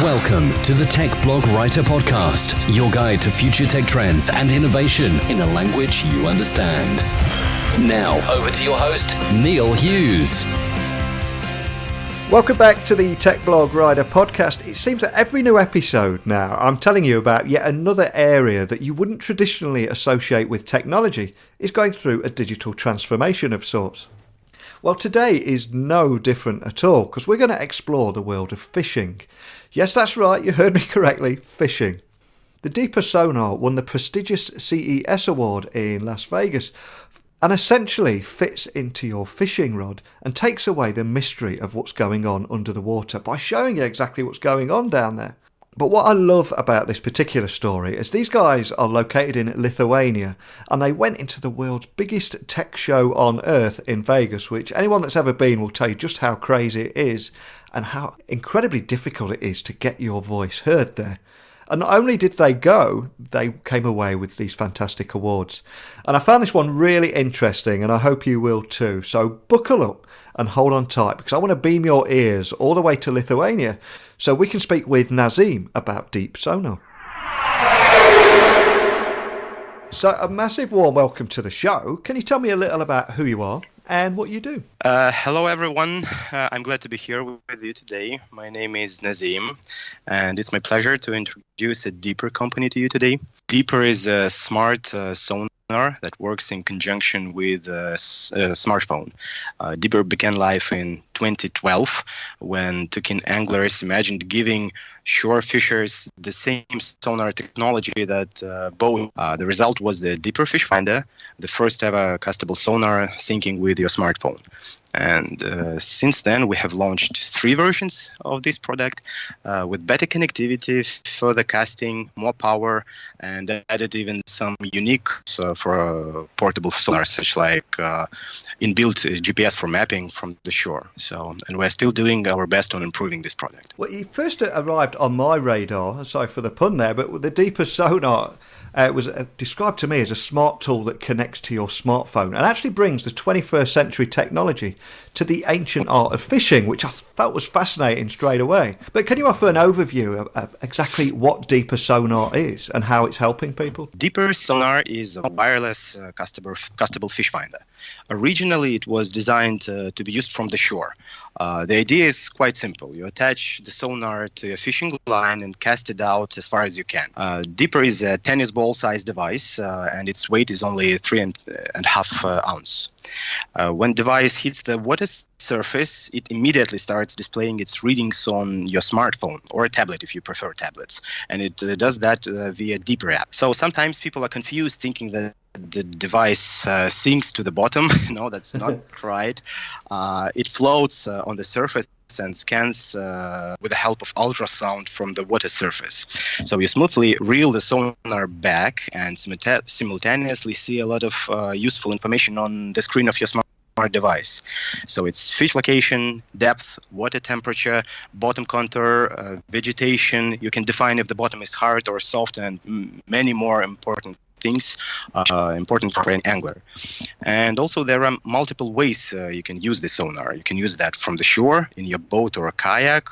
Welcome to the Tech Blog Writer Podcast, your guide to future tech trends and innovation in a language you understand. Now, over to your host, Neil Hughes. Welcome back to the Tech Blog Writer Podcast. It seems that every new episode now, I'm telling you about yet another area that you wouldn't traditionally associate with technology is going through a digital transformation of sorts. Well, today is no different at all, because we're going to explore the world of fishing. Yes, that's right, you heard me correctly, fishing. The Deeper Sonar won the prestigious CES award in Las Vegas and essentially fits into your fishing rod and takes away the mystery of what's going on under the water by showing you exactly what's going on down there. But what I love about this particular story is these guys are located in Lithuania and they went into the world's biggest tech show on earth in Vegas, which anyone that's ever been will tell you just how crazy it is and how incredibly difficult it is to get your voice heard there. And not only did they go, they came away with these fantastic awards. And I found this one really interesting, and I hope you will too. So buckle up and hold on tight, because I want to beam your ears all the way to Lithuania so we can speak with Nazim about Deep Sonar. So a massive warm welcome to the show. Can you tell me a little about who you are and what you do? Hello, everyone. I'm glad to be here with you today. My name is Nazim, and it's my pleasure to introduce a Deeper company to you today. Deeper is a smart sonar that works in conjunction with a smartphone. Deeper began life in 2012 when Tukin anglers imagined giving shore fishers the same sonar technology that both. The result was the Deeper Fish Finder, the first ever castable sonar syncing with your smartphone. And since then, we have launched 3 versions of this product with better connectivity, further casting, more power, and added even some unique for portable sonar, such like inbuilt GPS for mapping from the shore. And we're still doing our best on improving this product. Well, you first arrived on my radar, sorry for the pun there, but the Deeper Sonar was described to me as a smart tool that connects to your smartphone and actually brings the 21st century technology to the ancient art of fishing, which I felt was fascinating straight away. But can you offer an overview of exactly what Deeper Sonar is and how it's helping people? Deeper Sonar is a wireless castable fish finder. Originally, it was designed to be used from the shore. The idea is quite simple. You attach the sonar to a fishing line and cast it out as far as you can. Deeper is a tennis ball-sized device, and its weight is only 3.5 ounce. When the device hits the water surface, it immediately starts displaying its readings on your smartphone or a tablet if you prefer tablets, and it does that via Deeper app. So sometimes people are confused thinking that the device sinks to the bottom. No, that's not right. It floats on the surface and scans with the help of ultrasound from the water surface. So you smoothly reel the sonar back and simultaneously see a lot of useful information on the screen of your smart device. So it's fish location, depth, water temperature, bottom contour, vegetation. You can define if the bottom is hard or soft, and many more important things important for an angler. And also there are multiple ways you can use the sonar. You can use that from the shore in your boat or a kayak,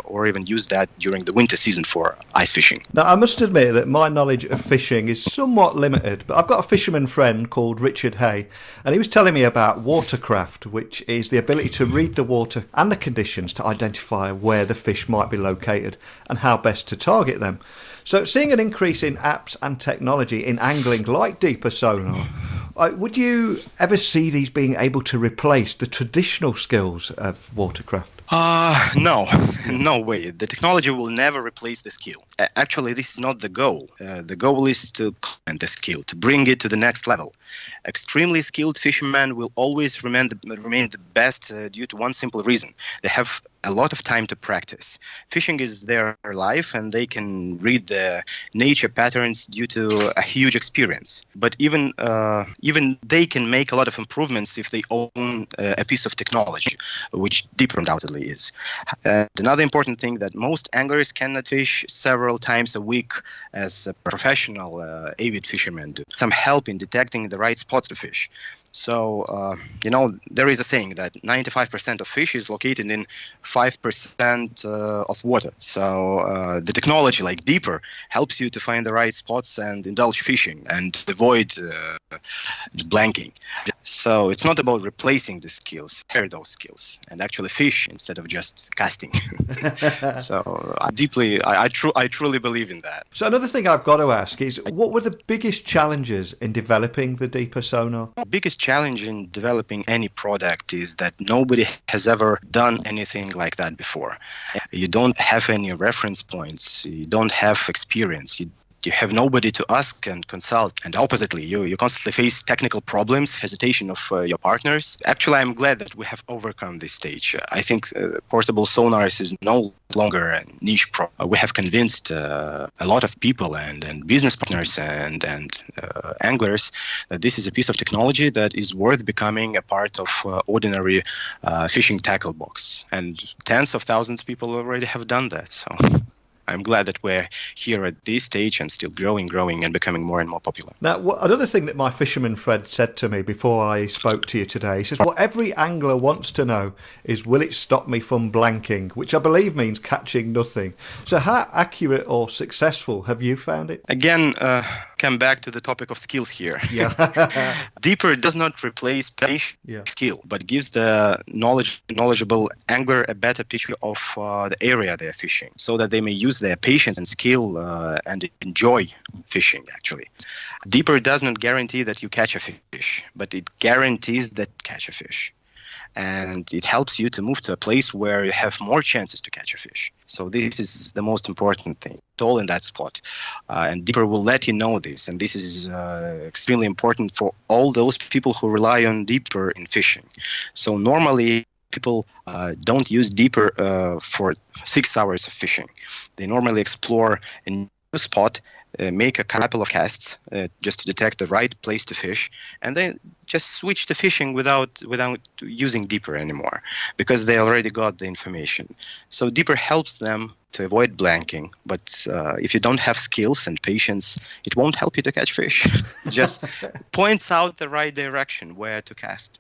or even use that during the winter season for ice fishing. Now, I must admit that my knowledge of fishing is somewhat limited, but I've got a fisherman friend called Richard Hay, and he was telling me about watercraft, which is the ability to read the water and the conditions to identify where the fish might be located and how best to target them. So seeing an increase in apps and technology in angling like Deeper Sonar, would you ever see these being able to replace the traditional skills of watercraft? No way. The technology will never replace the skill. Actually, this is not the goal. The goal is to complement the skill, to bring it to the next level. Extremely skilled fishermen will always remain the best due to one simple reason. They have a lot of time to practice. Fishing is their life, and they can read the nature patterns due to a huge experience. But even they can make a lot of improvements if they own a piece of technology, which Deeper undoubtedly is. Another important thing that most anglers cannot fish several times a week as a professional avid fishermen do. Some help in detecting the right spots to fish. So, there is a saying that 95% of fish is located in 5% of water. So the technology like Deeper helps you to find the right spots and indulge fishing and avoid blanking. So it's not about replacing the skills, share those skills and actually fish instead of just casting. So I truly believe in that. So another thing I've got to ask is, what were the biggest challenges in developing the Deeper sonar? The biggest challenge in developing any product is that nobody has ever done anything like that before. You don't have any reference points. You don't have experience. You have nobody to ask and consult. And oppositely, you constantly face technical problems, hesitation of your partners. Actually, I'm glad that we have overcome this stage. I think portable sonars is no longer a niche problem. We have convinced a lot of people and business partners and anglers that this is a piece of technology that is worth becoming a part of ordinary fishing tackle box. And tens of thousands of people already have done that. So I'm glad that we're here at this stage and still growing and becoming more and more popular. Now, another thing that my fisherman friend said to me before I spoke to you today, he says, what every angler wants to know is, will it stop me from blanking, which I believe means catching nothing. So how accurate or successful have you found it? Again, come back to the topic of skills here. Yeah. Deeper does not replace skill, but gives the knowledgeable angler a better picture of the area they're fishing, so that they may use their patience and skill and enjoy fishing, actually. Deeper does not guarantee that you catch a fish, but it guarantees that catch a fish. And it helps you to move to a place where you have more chances to catch a fish. So this is the most important thing, all in that spot. And Deeper will let you know this. And this is extremely important for all those people who rely on Deeper in fishing. So normally, people don't use Deeper for 6 hours of fishing. They normally explore a new spot, make a couple of casts just to detect the right place to fish, and then just switch to fishing without using Deeper anymore, because they already got the information. So Deeper helps them to avoid blanking, but if you don't have skills and patience, it won't help you to catch fish. It just points out the right direction where to cast.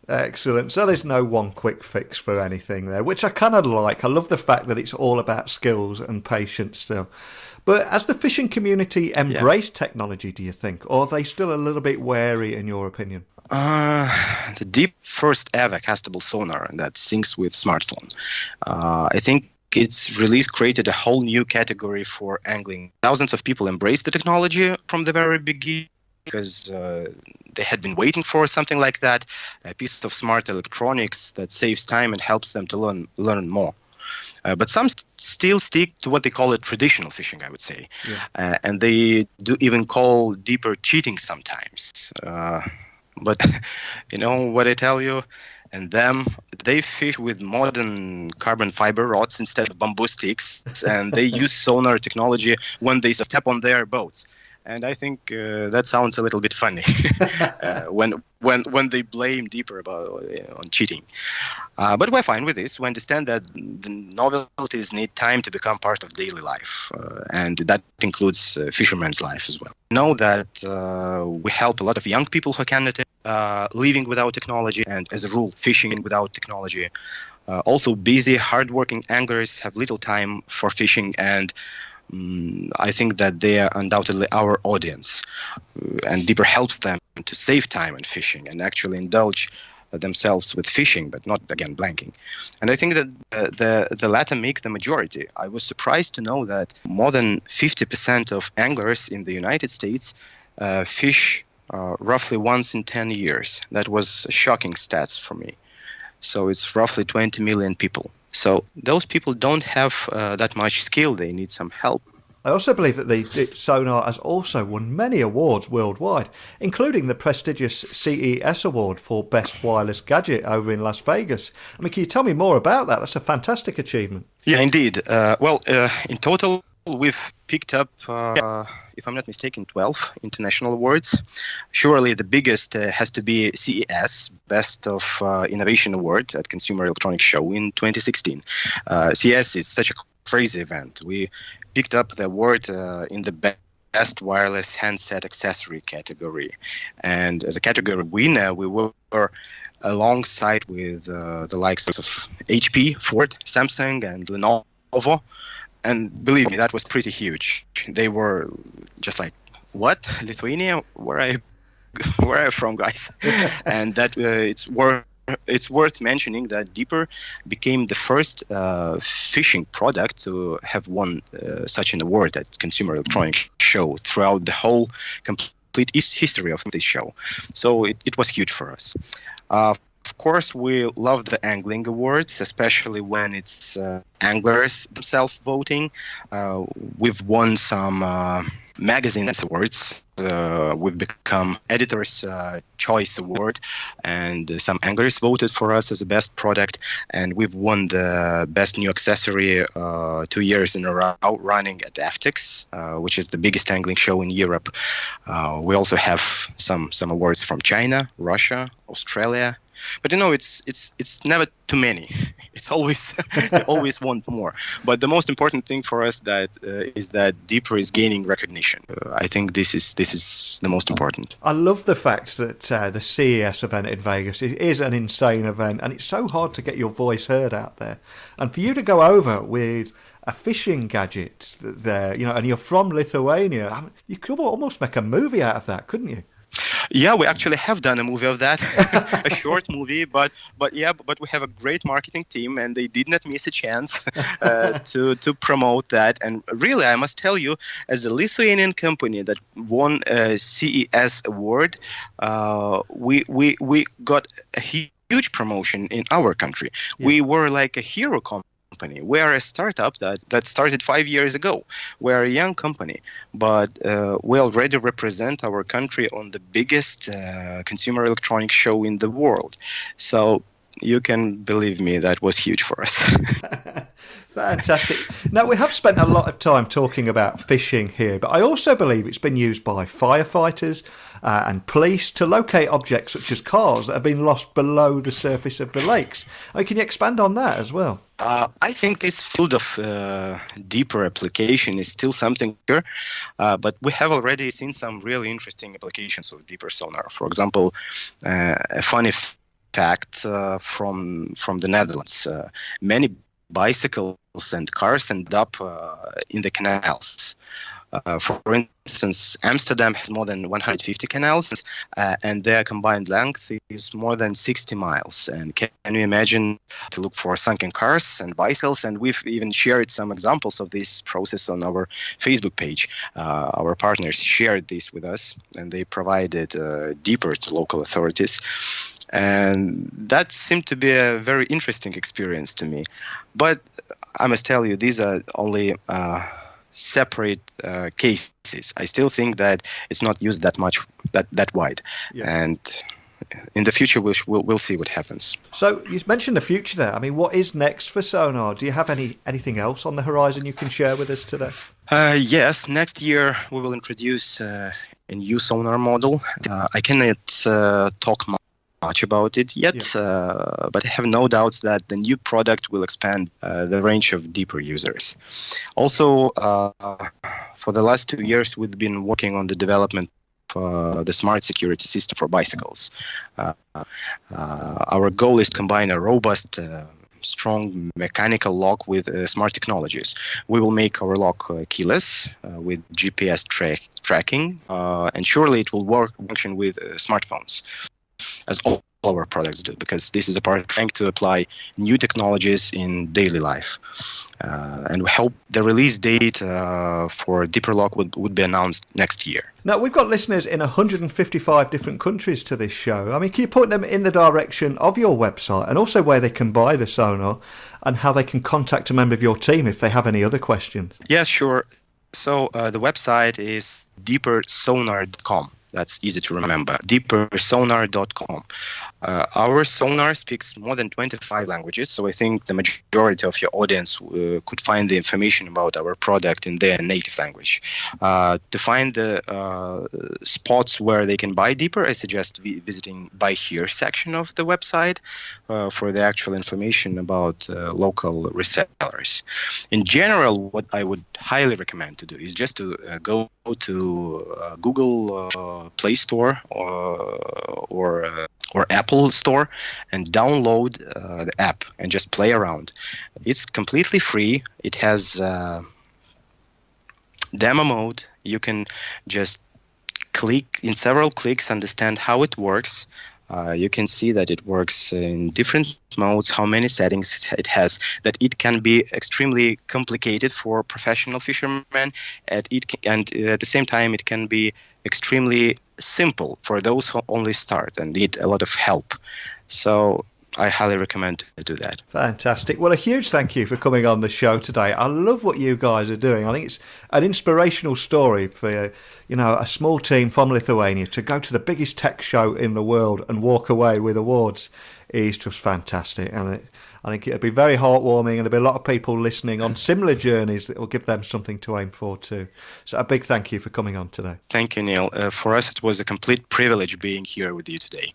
Excellent. So there's no one quick fix for anything there, which I kind of like. I love the fact that it's all about skills and patience still. But has the fishing community embraced technology, do you think? Or are they still a little bit wary, in your opinion? The Deep first ever castable sonar that syncs with smartphone. I think its release created a whole new category for angling. Thousands of people embraced the technology from the very beginning, because they had been waiting for something like that, a piece of smart electronics that saves time and helps them to learn more. But some still stick to what they call traditional fishing, I would say. Yeah. And they do even call Deeper cheating sometimes. But you know what I tell you? And they fish with modern carbon fiber rods instead of bamboo sticks, and they use sonar technology when they step on their boats. And I think that sounds a little bit funny when they blame Deeper on cheating. But we're fine with this. We understand that the novelties need time to become part of daily life, and that includes fishermen's life as well. Know that we help a lot of young people who cannot living without technology, and as a rule, fishing without technology. Also, busy, hardworking anglers have little time for fishing, and I think that they are undoubtedly our audience, and Deeper helps them to save time in fishing and actually indulge themselves with fishing, but not, again, blanking. And I think that the latter make the majority. I was surprised to know that more than 50% of anglers in the United States fish roughly once in 10 years. That was shocking stats for me. So it's roughly 20 million people. So those people don't have that much skill. They need some help. I also believe that the sonar has also won many awards worldwide, including the prestigious CES award for Best Wireless Gadget over in Las Vegas. I mean, can you tell me more about that? That's a fantastic achievement. Yeah, indeed. In total, we've picked up, if I'm not mistaken, 12 international awards. Surely the biggest has to be CES, Best of Innovation Award at Consumer Electronics Show in 2016. CES is such a crazy event. We picked up the award in the best Best Wireless Handset Accessory category. And as a category winner, we were alongside with the likes of HP, Ford, Samsung, and Lenovo. And believe me, that was pretty huge. They were just like, what? Lithuania? Where are you from, guys? And that it's worth mentioning that Deeper became the first fishing product to have won such an award at Consumer Electronics Show throughout the whole complete history of this show. So it was huge for us. Of course, we love the angling awards, especially when it's anglers themselves voting. We've won some magazines awards. We've become Editor's Choice Award, and some anglers voted for us as the best product. And we've won the best new accessory 2 years in a row running at FTX, which is the biggest angling show in Europe. We also have some awards from China, Russia, Australia. But it's never too many. It's always you always want more. But the most important thing for us is that Deeper is gaining recognition. I think this is the most important. I love the fact that the CES event in Vegas is an insane event, and it's so hard to get your voice heard out there. And for you to go over with a fishing gadget there, and you're from Lithuania, you could almost make a movie out of that, couldn't you? Yeah, we actually have done a movie of that, a short movie, but we have a great marketing team, and they did not miss a chance to promote that. And really, I must tell you, as a Lithuanian company that won a CES award, we got a huge promotion in our country. Yeah. We were like a hero company. We are a startup that started 5 years ago. We are a young company, but we already represent our country on the biggest consumer electronics show in the world. So you can believe me, that was huge for us. Fantastic. Now, we have spent a lot of time talking about fishing here, but I also believe it's been used by firefighters and police to locate objects such as cars that have been lost below the surface of the lakes. Can you expand on that as well? I think this field of Deeper application is still something here, but we have already seen some really interesting applications of Deeper sonar. For example, a funny fact from the Netherlands. Many bicycles and cars end up in the canals. For instance, Amsterdam has more than 150 canals, and their combined length is more than 60 miles. And can you imagine to look for sunken cars and bicycles? And we've even shared some examples of this process on our Facebook page. Our partners shared this with us, and they provided Deeper to local authorities. And that seemed to be a very interesting experience to me. But I must tell you, these are only separate cases. I still think that it's not used that much, that wide. Yeah. And in the future, we'll see what happens. So you mentioned the future there. I mean, what is next for sonar? Do you have anything else on the horizon you can share with us today? Yes, next year we will introduce a new sonar model. I cannot talk much about it yet, but I have no doubts that the new product will expand the range of Deeper users. Also, for the last 2 years, we've been working on the development of the smart security system for bicycles. Our goal is to combine a robust, strong mechanical lock with smart technologies. We will make our lock keyless with GPS tracking, and surely it will function with smartphones, as all our products do, because this is a part of trying to apply new technologies in daily life. And we hope the release date for Deeper Lock would be announced next year. Now, we've got listeners in 155 different countries to this show. I mean, can you point them in the direction of your website, and also where they can buy the sonar and how they can contact a member of your team if they have any other questions? Yeah, sure. So the website is deepersonar.com. That's easy to remember, deepersonar.com. Our sonar speaks more than 25 languages, so I think the majority of your audience could find the information about our product in their native language. To find the spots where they can buy Deeper, I suggest visiting Buy Here section of the website for the actual information about local resellers. In general, what I would highly recommend to do is just to go to Google Play Store or Apple Store and download the app and just play around. It's completely free. It has demo mode. You can just click in several clicks, understand how it works. You can see that it works in different modes, how many settings it has, that it can be extremely complicated for professional fishermen, and at the same time it can be extremely simple for those who only start and need a lot of help. So I highly recommend to do that. Fantastic. Well, a huge thank you for coming on the show today. I love what you guys are doing. I think it's an inspirational story for, a small team from Lithuania to go to the biggest tech show in the world and walk away with awards is just fantastic. And I think it'll be very heartwarming, and there'll be a lot of people listening on similar journeys that will give them something to aim for too. So a big thank you for coming on today. Thank you, Neil. For us, it was a complete privilege being here with you today.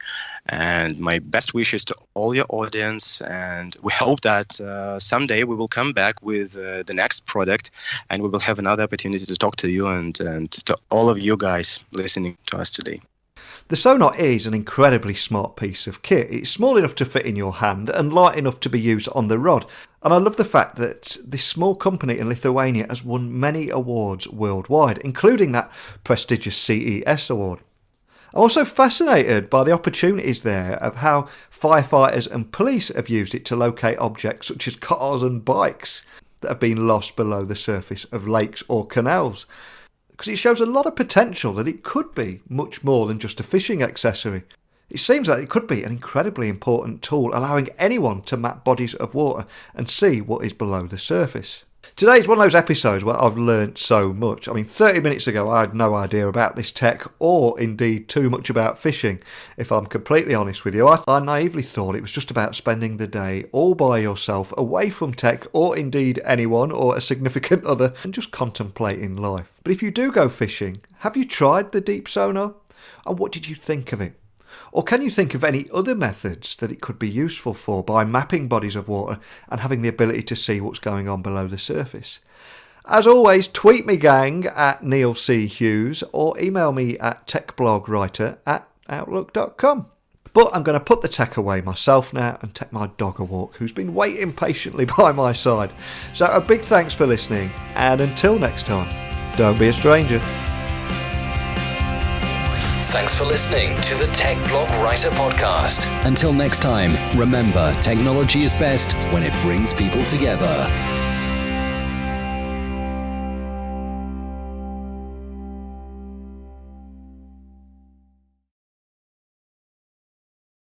And my best wishes to all your audience. And we hope that someday we will come back with the next product, and we will have another opportunity to talk to you and to all of you guys listening to us today. The sonar is an incredibly smart piece of kit. It's small enough to fit in your hand and light enough to be used on the rod. And I love the fact that this small company in Lithuania has won many awards worldwide, including that prestigious CES award. I'm also fascinated by the opportunities there of how firefighters and police have used it to locate objects such as cars and bikes that have been lost below the surface of lakes or canals. Because it shows a lot of potential that it could be much more than just a fishing accessory. It seems that it could be an incredibly important tool, allowing anyone to map bodies of water and see what is below the surface. Today is one of those episodes where I've learnt so much. 30 minutes ago I had no idea about this tech, or indeed too much about fishing. If I'm completely honest with you, I naively thought it was just about spending the day all by yourself, away from tech or indeed anyone or a significant other, and just contemplating life. But if you do go fishing, have you tried the deep sonar? And what did you think of it? Or can you think of any other methods that it could be useful for by mapping bodies of water and having the ability to see what's going on below the surface? As always, tweet me gang at Neil C. Hughes or email me at techblogwriter@outlook.com. But I'm going to put the tech away myself now and take my dog a walk, who's been waiting patiently by my side. So a big thanks for listening, and until next time, don't be a stranger. Thanks for listening to the Tech Blog Writer Podcast. Until next time, remember, technology is best when it brings people together.